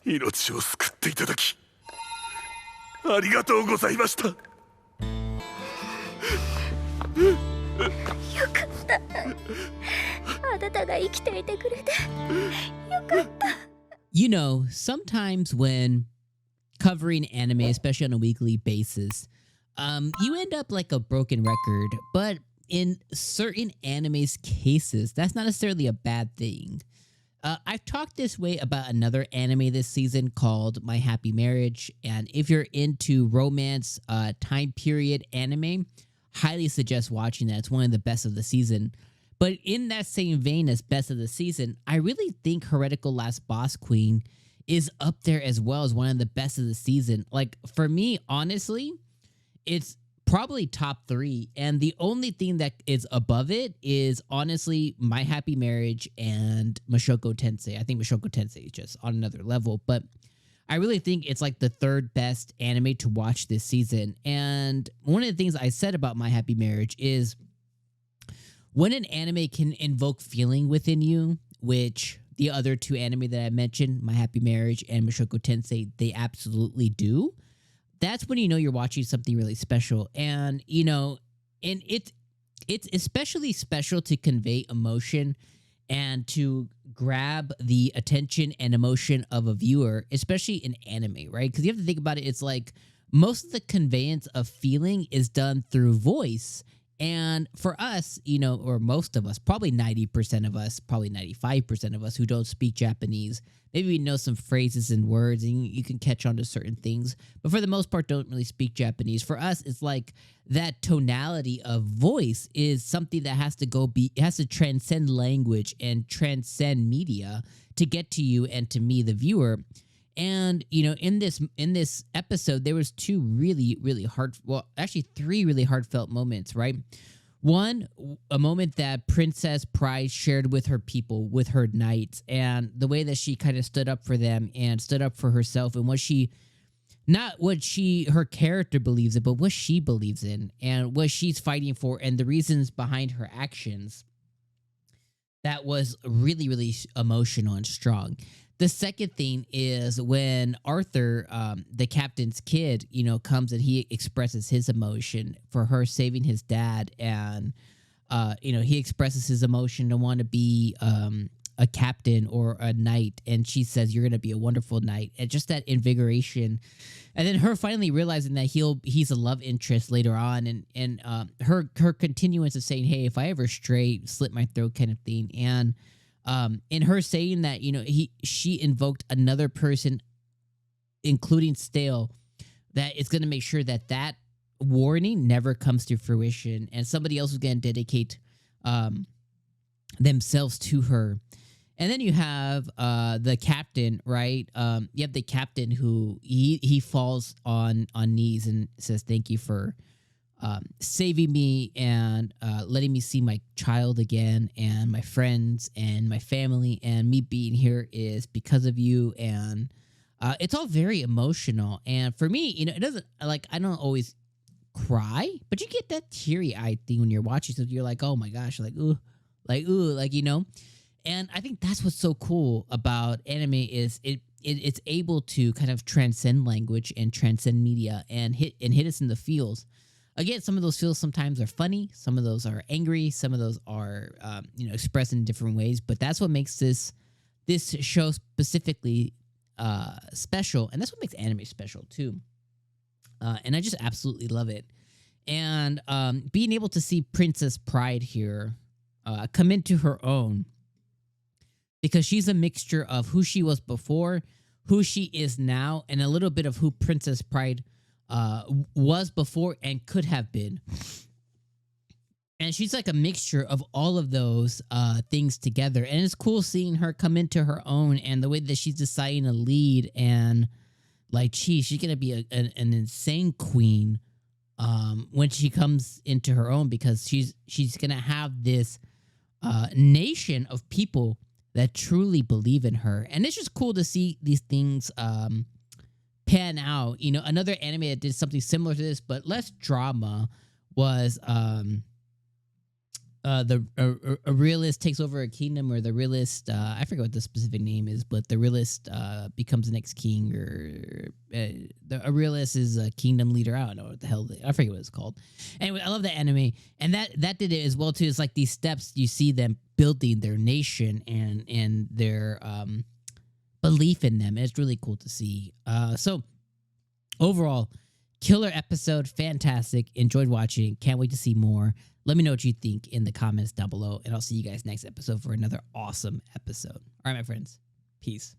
命を救っていただきありがとうございました。よかった。あなたが生きていてくれてよかった。You know, sometimes when covering anime, especially on a weekly basis, you end up like a broken record. But in certain anime's cases, that's not necessarily a bad thing. I've talked this way about another anime this season called My Happy Marriage. And if you're into romance time period anime, highly suggest watching that. It's one of the best of the season. But in that same vein as best of the season, I really think Heretical Last Boss Queen is up there as well as one of the best of the season. Like, for me, honestly, it's probably top 3. And the only thing that is above it is, honestly, My Happy Marriage and Mushoku Tensei. I think Mushoku Tensei is just on another level. But I really think it's like the 3rd best anime to watch this season. And one of the things I said about My Happy Marriage is when an anime can invoke feeling within you, which the other 2 anime that I mentioned, My Happy Marriage and Mushoku Tensei, they absolutely do. That's when you know you're watching something really special. And, you know, and it's especially special to convey emotion and to grab the attention and emotion of a viewer, especially in anime, right? Because you have to think about it. It's like most of the conveyance of feeling is done through voice. And for us, you know, or most of us, probably 90% of us, probably 95% of us who don't speak Japanese, maybe we know some phrases and words and you can catch on to certain things, but for the most part, don't really speak Japanese. For us, it's like that tonality of voice is something that has to it has to transcend language and transcend media to get to you and to me, the viewer. And, you know, in this episode, there was 2 really, really actually 3 really heartfelt moments, right? One, a moment that Princess Pride shared with her people, with her knights, and the way that she kind of stood up for them and stood up for herself and her character believes in, but what she believes in and what she's fighting for and the reasons behind her actions. That was really, really emotional and strong. The second thing is when Arthur, the captain's kid, you know, comes and he expresses his emotion for her saving his dad. And, you know, he expresses his emotion to want to be a captain or a knight. And she says, you're going to be a wonderful knight. And just that invigoration. And then her finally realizing that he's a love interest later on. And her continuance of saying, hey, if I ever stray, slit my throat kind of thing. And in her saying that, you know, she invoked another person, including Stale, that is going to make sure that warning never comes to fruition, and somebody else is going to dedicate themselves to her. And then you have the captain, right? You have the captain who he falls on knees and says, "Thank you for saving me and letting me see my child again and my friends and my family, and me being here is because of you." And it's all very emotional. And for me, you know, it doesn't, like, I don't always cry, but you get that teary-eyed thing when you're watching, so you're like, oh my gosh, like, ooh, like, you know. And I think that's what's so cool about anime is it's able to kind of transcend language and transcend media and hit us in the feels. Again, some of those feels sometimes are funny, some of those are angry, some of those are you know, expressed in different ways. But that's what makes this show specifically special, and that's what makes anime special too. And I just absolutely love it. And being able to see Princess Pride here come into her own, because she's a mixture of who she was before, who she is now, and a little bit of who Princess Pride was before and could have been. And she's like a mixture of all of those things together. And it's cool seeing her come into her own and the way that she's deciding to lead. And like, geez, she's going to be an insane queen when she comes into her own, because she's going to have this nation of people that truly believe in her. And it's just cool to see these things pan out. You know, another anime that did something similar to this, but less drama, was a realist takes over a kingdom, or the realist, I forget what the specific name is, but the realist becomes the next king, or a realist is a kingdom leader. I don't know what the hell I forget what it's called. Anyway, I love the anime, and that did it as well too. It's like these steps you see them building their nation and their belief in them. It's really cool to see. So overall, killer episode, fantastic. Enjoyed watching. Can't wait to see more. Let me know what you think in the comments down below, and I'll see you guys next episode for another awesome episode. All right, my friends. Peace.